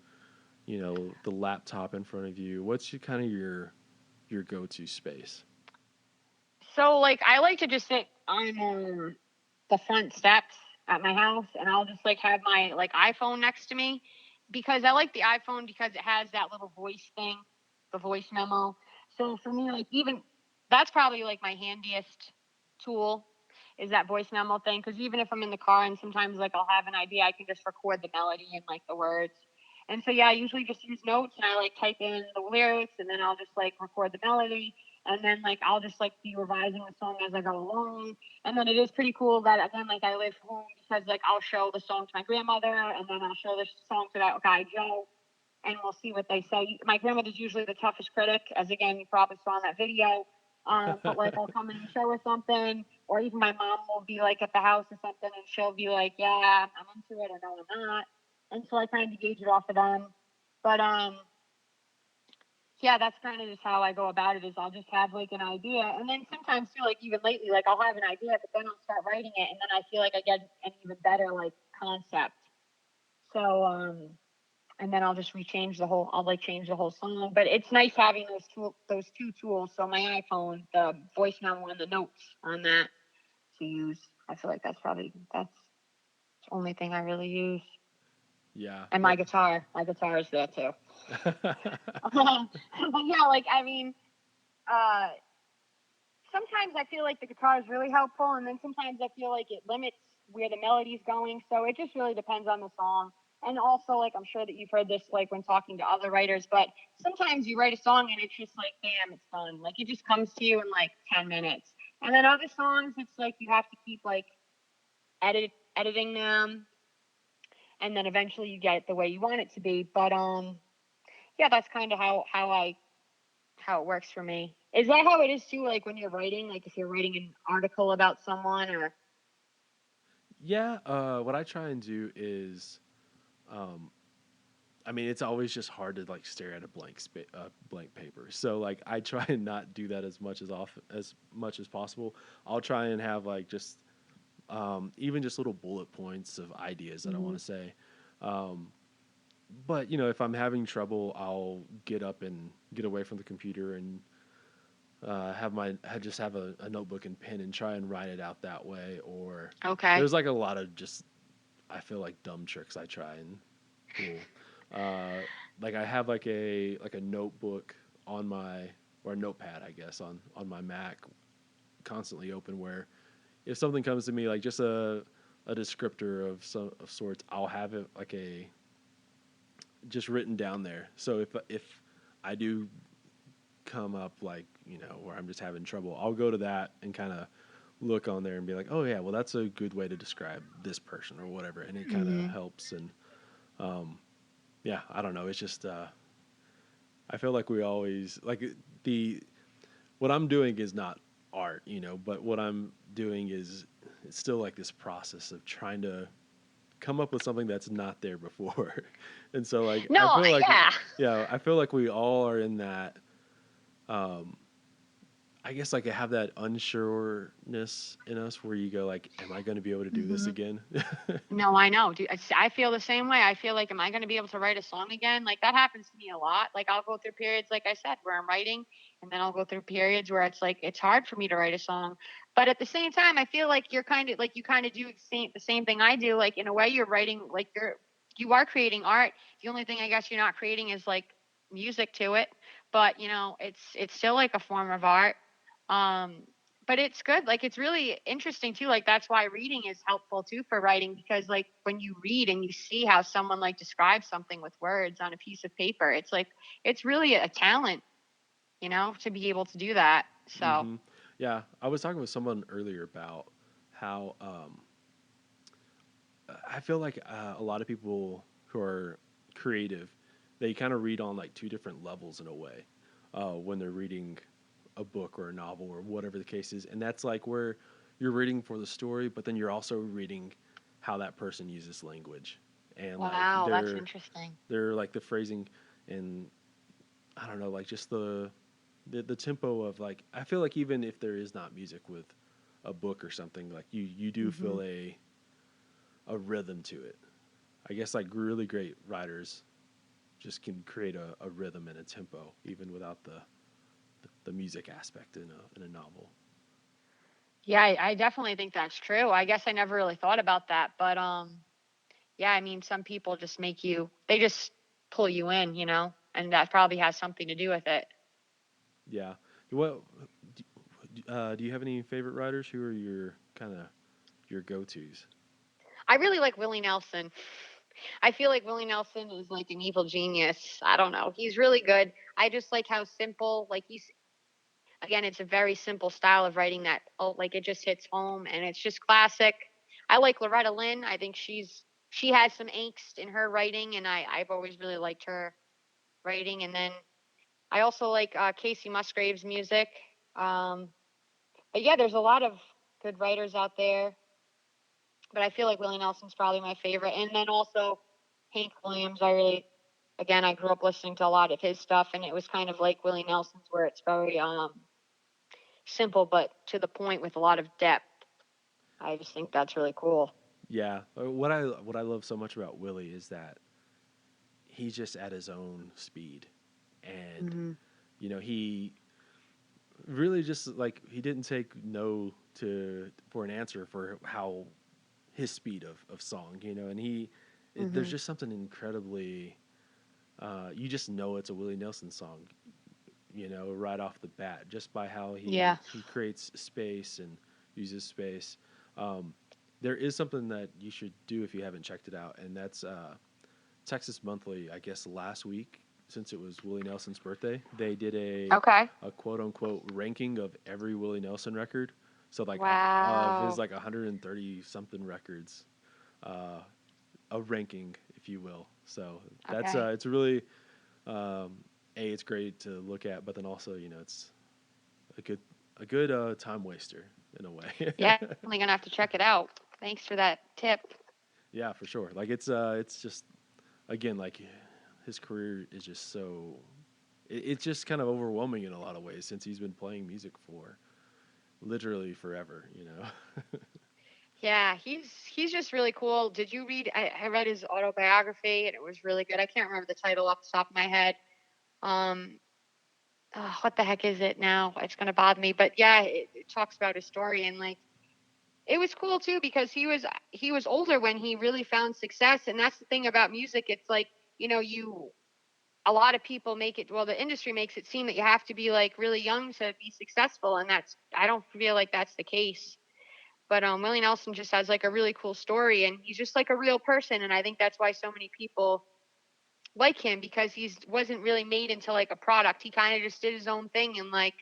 the laptop in front of you? What's your kind of your go-to space? So, like, I like to just sit on the front steps at my house, and I'll just like have my like iPhone next to me, because I like the iPhone because it has that little voice thing, the voice memo. So for me, like even that's probably like my handiest tool is that voice memo thing. Because even if I'm in the car and sometimes like I'll have an idea, I can just record the melody and like the words. And so yeah, I usually just use notes and I like type in the lyrics and then I'll just like record the melody, and then like I'll just like be revising the song as I go along. And then it is pretty cool that again, like I live home, because like I'll show the song to my grandmother, and then I'll show the song to that guy Joe, and we'll see what they say. My grandmother's usually the toughest critic, as again you probably saw in that video. But like I'll come in and show her something, or even my mom will be like at the house or something, and she'll be like, "Yeah, I'm into it," or "No, I'm not." And so I kind of gauge it off of them. But yeah, that's kind of just how I go about it. Is I'll just have like an idea, and then sometimes too, like even lately, like I'll have an idea, but then I'll start writing it, and then I feel like I get an even better like concept. So and then I'll just rechange the whole. I'll like change the whole song. But it's nice having those two tools. So my iPhone, the voice memo, and the notes on that to use. I feel like that's the only thing I really use. Yeah. And my guitar. My guitar is there too. But yeah, like uh, sometimes I feel like the guitar is really helpful, and then sometimes I feel like it limits where the melody's going. So it just really depends on the song. And also, like I'm sure that you've heard this, like when talking to other writers, but sometimes you write a song and it's just like, damn, it's done. Like it just comes to you in like 10 minutes. And then other songs, it's like you have to keep like editing them, and then eventually you get it the way you want it to be. But yeah, that's kind of how it works for me. Is that how it is too? Like when you're writing, like if you're writing an article about someone, or Yeah, what I try and do is, um, I mean, it's always just hard to like stare at a blank paper. So like, I try and not do that as much as possible. I'll try and have like just even just little bullet points of ideas that I want Mhm. to say. Um, but if I'm having trouble, I'll get up and get away from the computer and just have a notebook and pen and try and write it out that way. Or okay, there's like a lot of just I feel like dumb tricks I try and pull. Uh, like I have like a notebook on my or a notepad, I guess, on my Mac, constantly open. Where if something comes to me like just a descriptor of sorts, I'll have it like a just written down there. So if I do come up like, where I'm just having trouble, I'll go to that and kind of look on there and be like, oh yeah, well that's a good way to describe this person or whatever, and it kind of Mm-hmm. helps. And yeah, I don't know. It's just I feel like we always like the what I'm doing is not art, but what I'm doing is it's still like this process of trying to come up with something that's not there before. And so like I No, feel like yeah. I feel like we all are in that um I guess like I have that unsureness in us where you go like, am I going to be able to do this Mm-hmm. again? No, I know. Dude, I feel the same way. I feel like, am I going to be able to write a song again? Like that happens to me a lot. Like I'll go through periods, like I said, where I'm writing, and then I'll go through periods where it's like it's hard for me to write a song. But at the same time, I feel like you're kind of like you kind of do the same thing I do. Like in a way, you're writing like you are creating art. The only thing I guess you're not creating is like music to it. But it's still like a form of art. Um, but it's good. Like it's really interesting too. Like that's why reading is helpful too for writing, because like when you read and you see how someone like describes something with words on a piece of paper, it's like it's really a talent, to be able to do that. So Hmm. Yeah, I was talking with someone earlier about how I feel like a lot of people who are creative, they kind of read on like two different levels in a way when they're reading a book or a novel or whatever the case is, and that's like where you're reading for the story, but then you're also reading how that person uses language, and like wow, that's interesting. they're like the phrasing, and I don't know, like just the tempo of like I feel like even if there is not music with a book or something, like you do Hmm. feel a rhythm to it. I guess like really great writers just can create a rhythm and a tempo even without the music aspect in a novel. Yeah, I definitely think that's true. I guess I never really thought about that, but yeah, I mean, some people just they just pull you in, and that probably has something to do with it. Yeah. Well, do you have any favorite writers who are your kind of your go tos? I really like Willie Nelson. I feel like Willie Nelson is like an evil genius. I don't know. He's really good. I just like how simple, like again, it's a very simple style of writing that, oh, like it just hits home and it's just classic. I like Loretta Lynn. I think she has some angst in her writing, and I've always really liked her writing. And then I also like Casey Musgrave's music. Um, but yeah, there's a lot of good writers out there, but I feel like Willie Nelson's probably my favorite. And then also Hank Williams. Again, I grew up listening to a lot of his stuff, and it was kind of like Willie Nelson's, where it's very simple but to the point with a lot of depth. I just think that's really cool. Yeah. What I love so much about Willie is that he's just at his own speed, and Hmm. he really just like he didn't take no to for an answer for how his speed of song, and there's Hmm. just something incredibly you just know it's a Willie Nelson song, right off the bat, just by how Yeah. he creates space and uses space. Um, there is something that you should do if you haven't checked it out, and that's Texas Monthly. I guess last week, since it was Willie Nelson's birthday, they did Okay. a quote unquote ranking of every Willie Nelson record. So like of his Wow. like 130 something records, uh, a ranking, if you will. So that's Okay. it's really it's great to look at, but then also it's a good time waster in a way. Yeah, definitely gonna have to check it out. Thanks for that tip. Yeah, for sure. Like it's just again like his career is just so it's just kind of overwhelming in a lot of ways since he's been playing music for literally forever. Yeah, he's just really cool. Did you read? I read his autobiography, and it was really good. I can't remember the title off the top of my head. Um, what the heck is it now? It's gonna bother me. But yeah, it talks about his story, and like it was cool too, because he was older when he really found success. And that's the thing about music. It's like, you a lot of people make it, well, the industry makes it seem that you have to be like really young to be successful, and I don't feel like that's the case. But Willie Nelson just has like a really cool story, and he's just like a real person, and I think that's why so many people like him because wasn't really made into like a product. He kind of just did his own thing, and like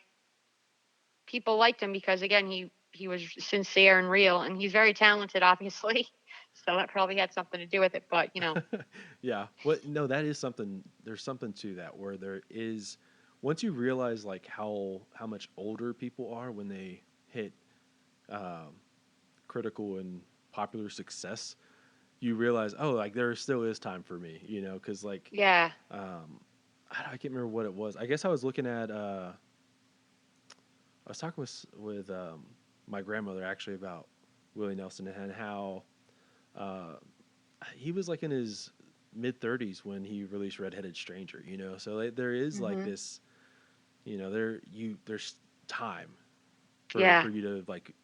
people liked him because again he was sincere and real, and he's very talented, obviously. So that probably had something to do with it. But Yeah. What? No, that is something. There's something to that where there is. Once you realize like how much older people are when they hit um, critical and popular success, you realize, oh, like there still is time for me, you know, because like yeah, I can't remember what it was. I guess I was looking at. I was talking with my grandmother actually about Willie Nelson and how uh, he was like in his mid 30s when he released Redheaded Stranger, you know. So like, there is like hmm this, you know, there's time yeah, for you to like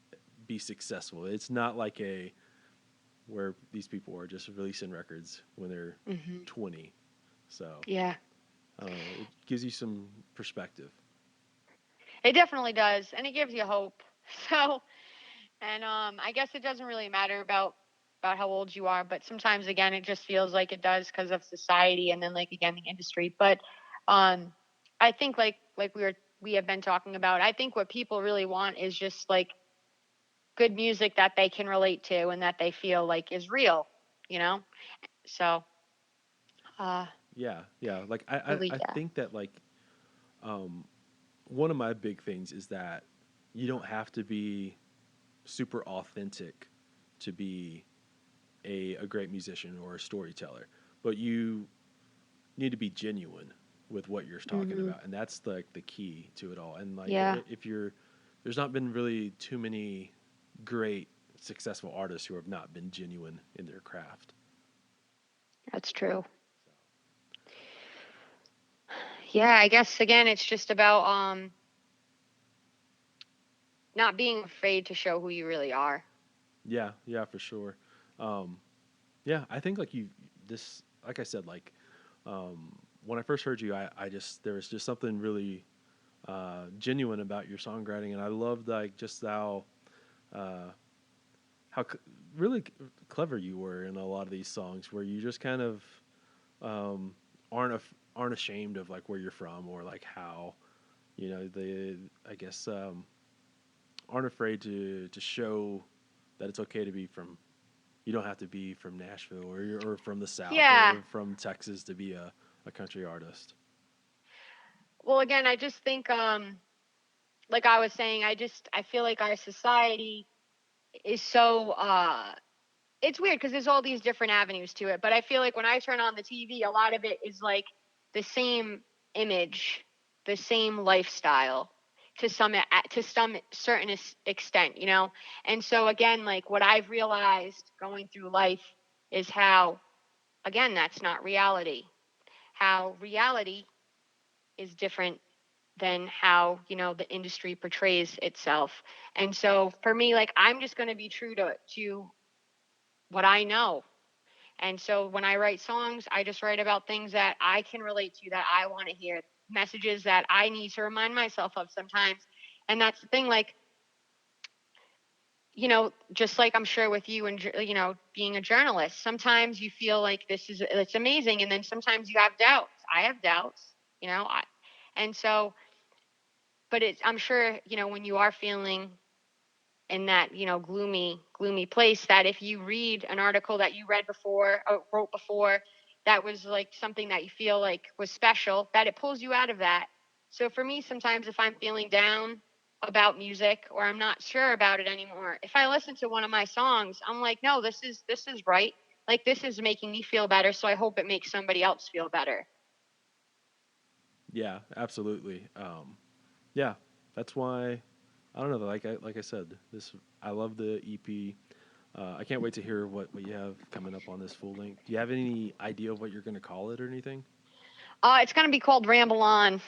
be successful. It's not like a where these people are just releasing records when they're hmm 20. So yeah. I don't know. It gives you some perspective. It definitely does, and it gives you hope. So, and I guess it doesn't really matter about how old you are, but sometimes again, it just feels like it does because of society, and then like again the industry. But um, I think like we have been talking about. I think what people really want is just like good music that they can relate to and that they feel like is real. You know, so uh, Yeah, yeah. Like really, I yeah. think that like um, one of my big things is that you don't have to be super authentic to be a great musician or a storyteller, but you need to be genuine with what you're talking hmm about, and that's like the key to it all. And like Yeah, if you're there's not been really too many great successful artists who have not been genuine in their craft. that's true. Yeah, I guess again, it's just about not being afraid to show who you really are. Yeah, yeah, for sure. Um, yeah, I think like you this like I said like when I first heard you, I just there was just something really genuine about your songwriting, and I loved like just uh, how really clever you were in a lot of these songs, where you just kind of um, aren't ashamed of like where you're from or like how you know the I guess aren't afraid to show that it's okay to be from. You don't have to be from Nashville or from the South Yeah. or from Texas to be a country artist. Well, again, I just think, like I was saying, I feel like our society is so, it's weird because there's all these different avenues to it. But I feel like when I turn on the TV, a lot of it is like the same image, the same lifestyle to some certain extent, you know. And so again, like what I've realized going through life is how, again, that's not reality. How reality is different than how the industry portrays itself. And so for me, like I'm just going to be true to what I know. And so when I write songs, I just write about things that I can relate to, that I want to hear, messages that I need to remind myself of sometimes. And that's the thing, like, just like I'm sure with you and, being a journalist, sometimes you feel like it's amazing. And then sometimes you have doubts. I have doubts, and so, but I'm sure, when you are feeling in that, gloomy place, that if you read an article that you read before or wrote before, that was like something that you feel like was special, that it pulls you out of that. So for me, sometimes if I'm feeling down about music or I'm not sure about it anymore, if I listen to one of my songs, I'm like, no, this is right. Like this is making me feel better. So I hope it makes somebody else feel better. Yeah, absolutely. Yeah, that's why I don't know. Like I said, this I love the EP. I can't wait to hear what you have coming up on this full length. Do you have any idea of what you're going to call it or anything? It's going to be called Ramble On.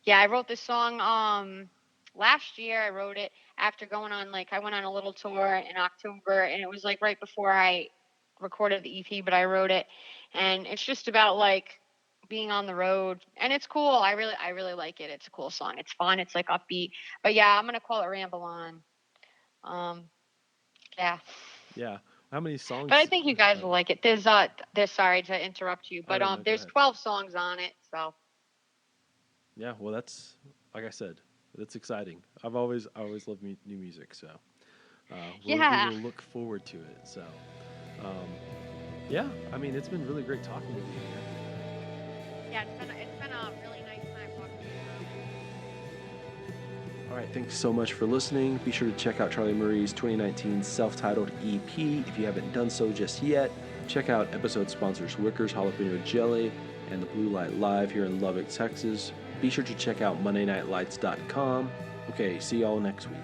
Yeah, I wrote this song last year. I wrote it after going on, like, I went on a little tour in October, and it was like right before I recorded the EP, but I wrote it. And it's just about like being on the road, and it's cool. I really like it. It's a cool song. It's fun. It's like upbeat. But yeah, I'm going to call it Ramble On. Um yeah. Yeah. How many songs? But I think you guys will like it. There's sorry to interrupt you, but no, go there's ahead. 12 songs on it, so. Yeah, well, that's like I said, that's exciting. I've always loved new music, so we Yeah. will look forward to it. So, yeah, I mean, it's been really great talking with you. Yeah, it's been a really nice time talking to you. All right, thanks so much for listening. Be sure to check out Charlie Murray's 2019 self-titled EP if you haven't done so just yet. Check out episode sponsors Wickers Jalapeno Jelly and the Blue Light Live here in Lubbock, Texas. Be sure to check out MondayNightLights.com. Okay, see y'all next week.